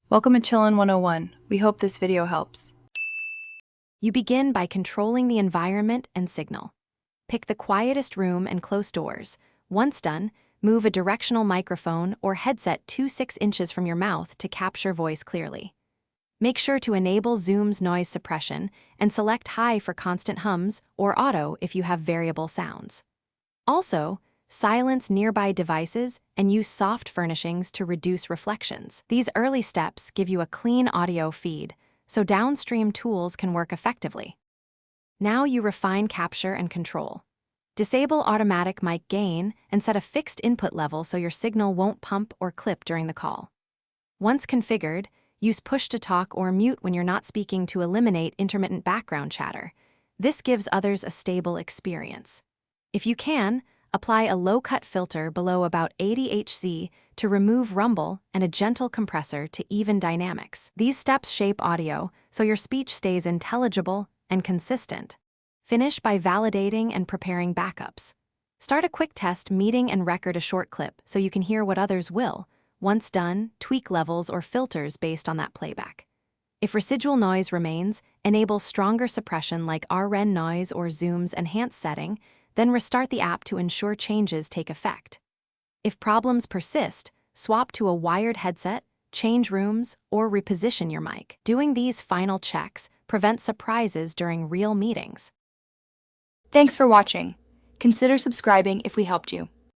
Welcome to Chillin' 101. We hope this video helps. You begin by controlling the environment and signal. Pick the quietest room and close doors. Once done, move a directional microphone or headset 6 inches from your mouth to capture voice clearly. Make sure to enable Zoom's noise suppression and select high for constant hums or auto if you have variable sounds. Also, silence nearby devices and use soft furnishings to reduce reflections. These early steps give you a clean audio feed, so downstream tools can work effectively. Now you refine capture and control. Disable automatic mic gain and set a fixed input level so your signal won't pump or clip during the call. Once configured, use push-to-talk or mute when you're not speaking to eliminate intermittent background chatter. This gives others a stable experience. If you can, apply a low-cut filter below about 80 Hz to remove rumble and a gentle compressor to even dynamics. These steps shape audio so your speech stays intelligible and consistent. Finish by validating and preparing backups. Start a quick test meeting and record a short clip so you can hear what others will. Once done, tweak levels or filters based on that playback. If residual noise remains, enable stronger suppression like RN noise or Zoom's enhanced setting, then restart the app to ensure changes take effect. If problems persist, swap to a wired headset, change rooms, or reposition your mic. Doing these final checks prevents surprises during real meetings. Thanks for watching. Consider subscribing if we helped you.